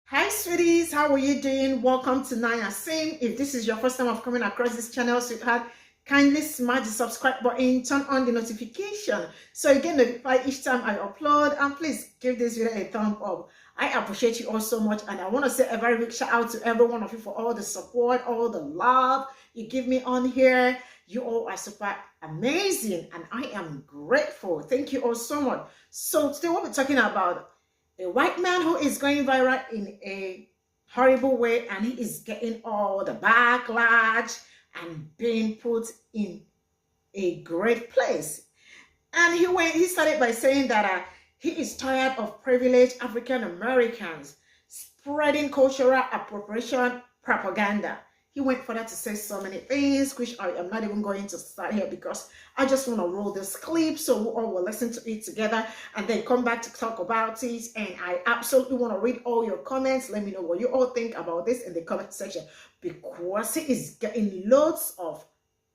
Hi sweeties, how are you doing? Welcome to Naya Sim. If this is your first time of coming across this channel, sweetheart, kindly smash the subscribe button, turn on the notification so you get notified each time I upload, and please give this video a thumb up. I appreciate you all so much, and I want to say a very big shout out to every one of you for all the support, all the love you give me on here. You all are super amazing, and I am grateful. Thank you all so much. So today we'll be talking about a white man who is going viral in a horrible way, and he is getting all the backlash and being put in a great place. And he started by saying that he is tired of privileged African Americans spreading cultural appropriation propaganda. He went further to say so many things, which I am not even going to start here because I just want to roll this clip so we all will listen to it together and then come back to talk about it. And I absolutely want to read all your comments. Let me know what you all think about this in the comment section because he is getting loads of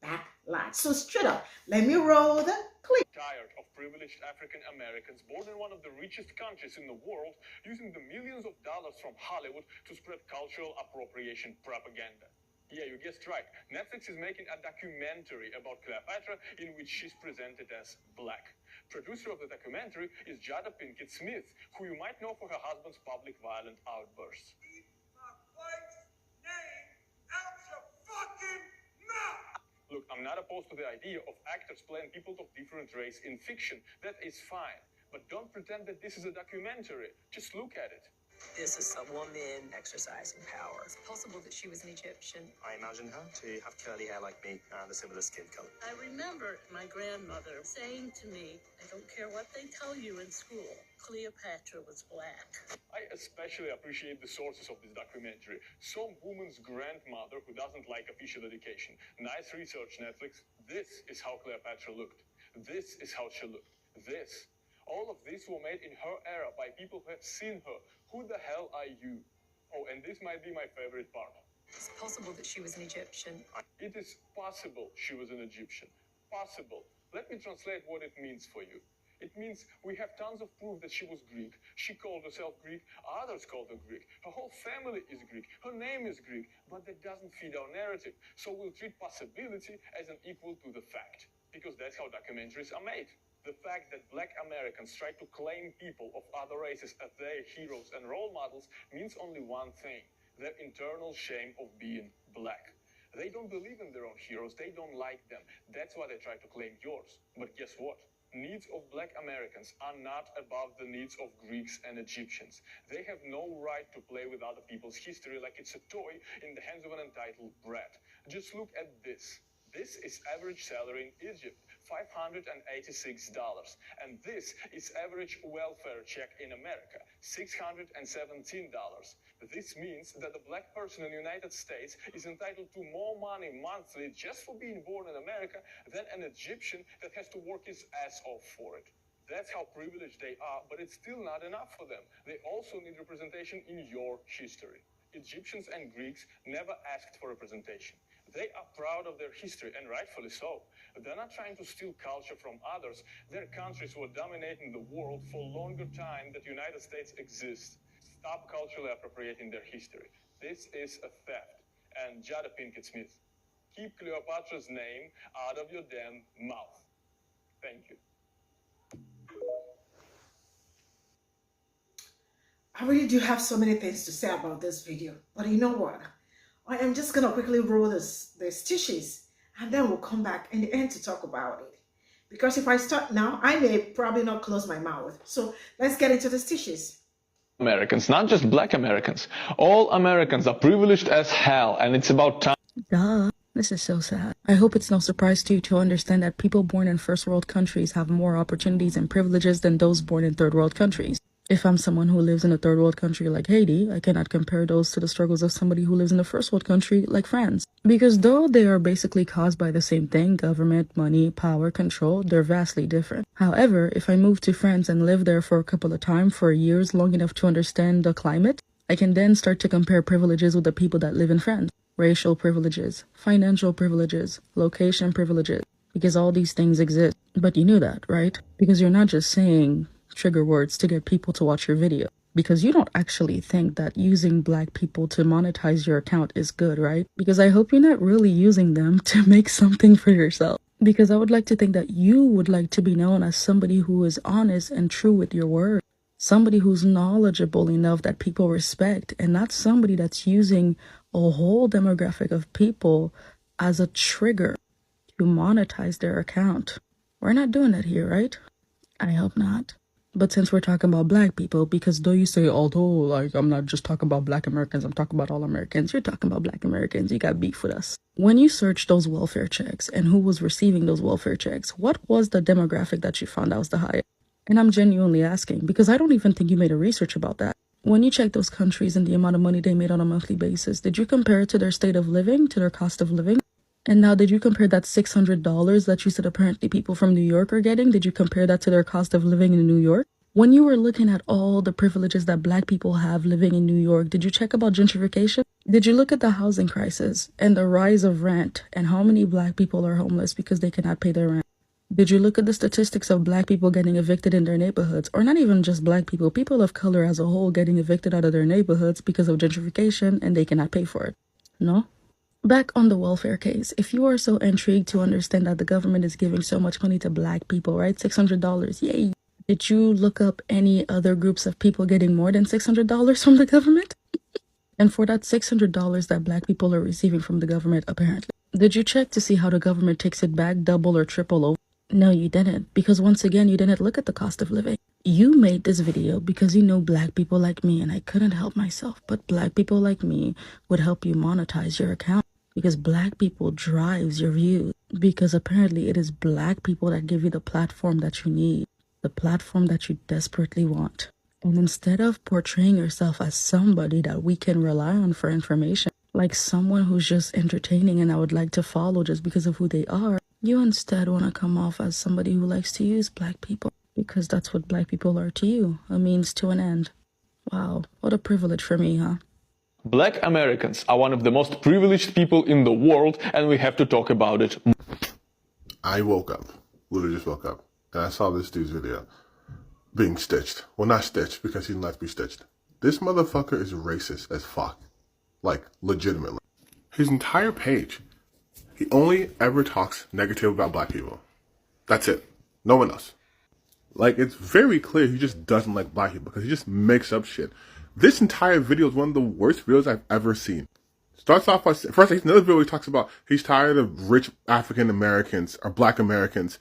backlash. So straight up, let me roll the clip. Tired of privileged African Americans born in one of the richest countries in the world using the millions of dollars from Hollywood to spread cultural appropriation propaganda. Yeah, you guessed right. Netflix is making a documentary about Cleopatra in which she's presented as black. Producer of the documentary is Pe0ple, who you might know for her husband's public violent outbursts. Keep my wife's name out your fucking mouth! Look, I'm not opposed to the idea of actors playing people of different race in fiction. That is fine. But don't pretend that this is a documentary. Just look at it. This is a woman exercising power. It's possible that she was an Egyptian. I imagine her to have curly hair like me and a similar skin color. I remember my grandmother saying to me, I don't care what they tell you in school, Cleopatra was black. I especially appreciate the sources of this documentary. Some woman's grandmother who doesn't like official education. Nice research, Netflix. This is how Cleopatra looked. This is how she looked. This. All of these were made in her era by people who have seen her. Who the hell are you? Oh, and this might be my favorite part. It's possible that she was an Egyptian. It is possible she was an Egyptian. Possible. Let me translate what it means for you. It means we have tons of proof that she was Greek. She called herself Greek. Others called her Greek. Her whole family is Greek. Her name is Greek. But that doesn't feed our narrative. So we'll treat possibility as an equal to the fact. Because that's how documentaries are made. The fact that black Americans try to claim people of other races as their heroes and role models means only one thing: their internal shame of being black. They don't believe in their own heroes. They don't like them. That's why they try to claim yours. But guess what? Needs of black Americans are not above the needs of Greeks and Egyptians. They have no right to play with other people's history like it's a toy in the hands of an entitled brat. Just look at this. This is average salary in Egypt, $586. And this is average welfare check in America, $617. This means that a black person in the United States is entitled to more money monthly just for being born in America than an Egyptian that has to work his ass off for it. That's how privileged they are, but it's still not enough for them. They also need representation in your history. Egyptians and Greeks never asked for representation. They are proud of their history, and rightfully so. They're not trying to steal culture from others. Their countries were dominating the world for longer time than the United States exists. Stop culturally appropriating their history. This is a theft. And Pe0ple, keep Cleopatra's name out of your damn mouth. Thank you. I really do have so many things to say about this video, but you know what? I am just going to quickly roll the stitches and then we'll come back in the end to talk about it. Because if I start now, I may probably not close my mouth. So let's get into the stitches. Americans, not just black Americans. All Americans are privileged as hell, and it's about time. Duh. This is so sad. I hope it's no surprise to you to understand that people born in first world countries have more opportunities and privileges than those born in third world countries. If I'm someone who lives in a third world country like Haiti, I cannot compare those to the struggles of somebody who lives in a first world country like France. Because though they are basically caused by the same thing, government, money, power, control, they're vastly different. However, if I move to France and live there for a couple of times for years long enough to understand the climate, I can then start to compare privileges with the people that live in France. Racial privileges, financial privileges, location privileges, because all these things exist. But you knew that, right? Because you're not just saying trigger words to get people to watch your video. Because you don't actually think that using black people to monetize your account is good, right? Because I hope you're not really using them to make something for yourself. Because I would like to think that you would like to be known as somebody who is honest and true with your word. Somebody who's knowledgeable enough that people respect, and not somebody that's using a whole demographic of people as a trigger to monetize their account. We're not doing that here, right? I hope not. But since we're talking about black people, because though you say, although, like, I'm not just talking about black Americans, I'm talking about all Americans, you're talking about black Americans, you got beef with us. When you search those welfare checks and who was receiving those welfare checks, what was the demographic that you found out was the highest? And I'm genuinely asking, because I don't even think you made a research about that. When you check those countries and the amount of money they made on a monthly basis, did you compare it to their state of living, to their cost of living? And now, did you compare that $600 that you said apparently people from New York are getting? Did you compare that to their cost of living in New York? When you were looking at all the privileges that black people have living in New York, did you check about gentrification? Did you look at the housing crisis and the rise of rent and how many black people are homeless because they cannot pay their rent? Did you look at the statistics of black people getting evicted in their neighborhoods? Or not even just black people, people of color as a whole getting evicted out of their neighborhoods because of gentrification and they cannot pay for it? No? Back on the welfare case, if you are so intrigued to understand that the government is giving so much money to black people, right? $600, yay. Did you look up any other groups of people getting more than $600 from the government? And for that $600 that black people are receiving from the government, apparently, did you check to see how the government takes it back double or triple over? No, you didn't. Because once again, you didn't look at the cost of living. You made this video because you know black people like me, and I couldn't help myself. But black people like me would help you monetize your account. Because black people drives your views. Because apparently it is black people that give you the platform that you need. The platform that you desperately want. And instead of portraying yourself as somebody that we can rely on for information, like someone who's just entertaining and I would like to follow just because of who they are, you instead want to come off as somebody who likes to use black people. Because that's what black people are to you. A means to an end. Wow, what a privilege for me, huh? Black Americans are one of the most privileged people in the world, and we have to talk about it. I woke up, literally just woke up, and I saw this dude's video being stitched. Well, not stitched, because he didn't like to be stitched. This motherfucker is racist as fuck. Like, legitimately. His entire page, he only ever talks negative about black people. That's it. No one else. Like, it's very clear he just doesn't like black people, because he just makes up shit. This entire video is one of the worst videos I've ever seen. Starts off by, first, another video he talks about he's tired of rich African Americans or black Americans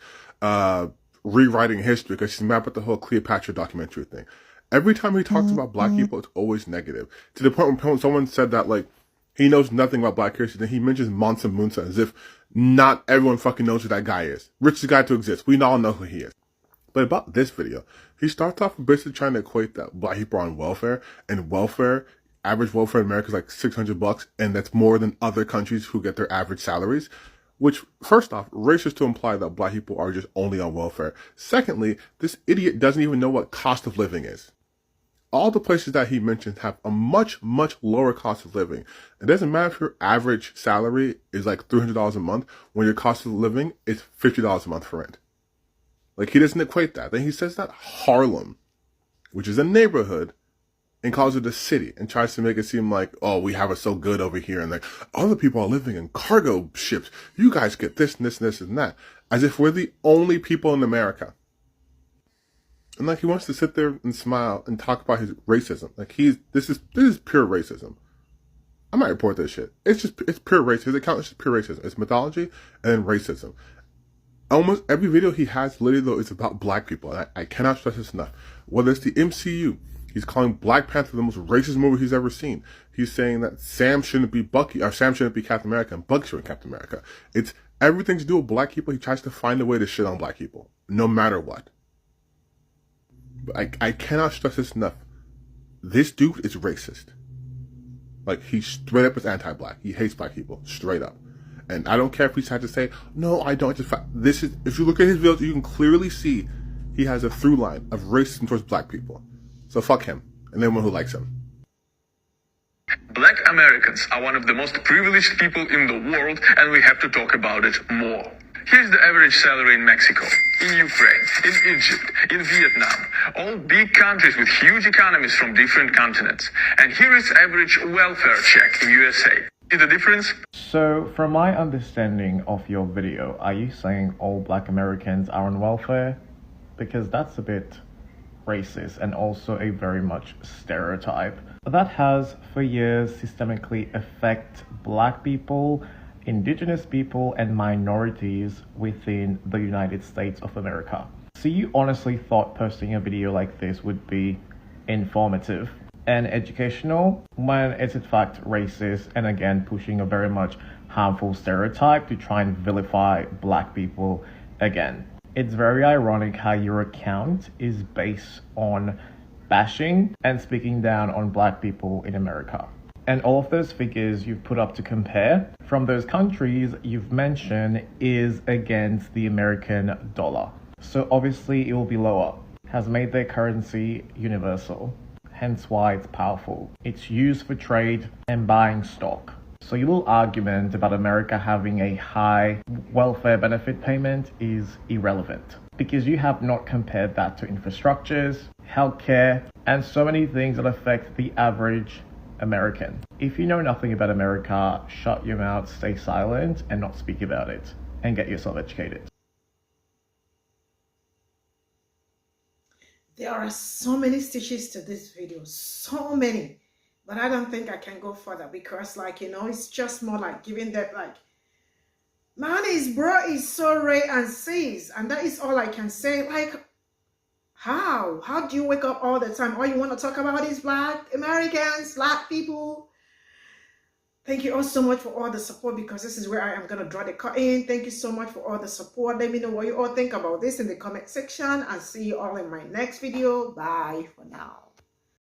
rewriting history because he's mad about the whole Cleopatra documentary thing. Every time he talks about black people, it's always negative. To the point when someone said that, like, he knows nothing about black history, then he mentions Mansa Musa as if not everyone fucking knows who that guy is. Richest guy to exist. We all know who he is. But about this video, he starts off basically trying to equate that black people are on welfare, and welfare, average welfare in America is like $600, and that's more than other countries who get their average salaries. Which, first off, racist to imply that black people are just only on welfare. Secondly, this idiot doesn't even know what cost of living is. All the places that he mentioned have a much, much lower cost of living. It doesn't matter if your average salary is like $300 a month, when your cost of living is $50 a month for rent. Like, he doesn't equate that. Then he says that Harlem, which is a neighborhood, and calls it a city, and tries to make it seem like, oh, we have it so good over here, and like, other people are living in cargo ships. You guys get this and this and this and that. As if we're the only people in America. And like, he wants to sit there and smile and talk about his racism. Like, this is pure racism. I might report this shit. It's pure racism. His account is just pure racism. It's mythology and then racism. Almost every video he has, literally, though, is about black people. And I cannot stress this enough. Whether it's the MCU, he's calling Black Panther the most racist movie he's ever seen. He's saying that Sam shouldn't be Bucky, or Sam shouldn't be Captain America, and Bucky shouldn't be Captain America. It's everything to do with black people. He tries to find a way to shit on black people, no matter what. But I cannot stress this enough. This dude is racist. Like, he straight up is anti-black. He hates black people, straight up. And I don't care if he's had to say, no, I don't. This is, if you look at his videos, you can clearly see he has a through line of racism towards black people. So fuck him, and anyone who likes him. Black Americans are one of the most privileged people in the world, and we have to talk about it more. Here's the average salary in Mexico, in Ukraine, in Egypt, in Vietnam, all big countries with huge economies from different continents. And here is average welfare check in USA. See the difference? So, from my understanding of your video, are you saying all black Americans are on welfare? Because that's a bit racist and also a very much stereotype that has for years systemically affected black people, indigenous people, and minorities within the United States of America. So you honestly thought posting a video like this would be informative and educational when it's in fact racist and again pushing a very much harmful stereotype to try and vilify black people again. It's very ironic how your account is based on bashing and speaking down on black people in America. And all of those figures you've put up to compare from those countries you've mentioned is against the American dollar. So obviously it will be lower. Has made their currency universal. Hence why it's powerful. It's used for trade and buying stock. So your little argument about America having a high welfare benefit payment is irrelevant because you have not compared that to infrastructures, healthcare, and so many things that affect the average American. If you know nothing about America, shut your mouth, stay silent, and not speak about it, and get yourself educated. There are so many stitches to this video, so many, but I don't think I can go further because, like, you know, it's just more like giving that, like, man, his bro is so rare and sees, and that is all I can say. Like, how do you wake up all the time? All you want to talk about is black Americans, black people. Thank you all so much for all the support, because this is where I am going to draw the curtain. Thank you so much for all the support. Let me know what you all think about this in the comment section, and see you all in my next video. Bye for now.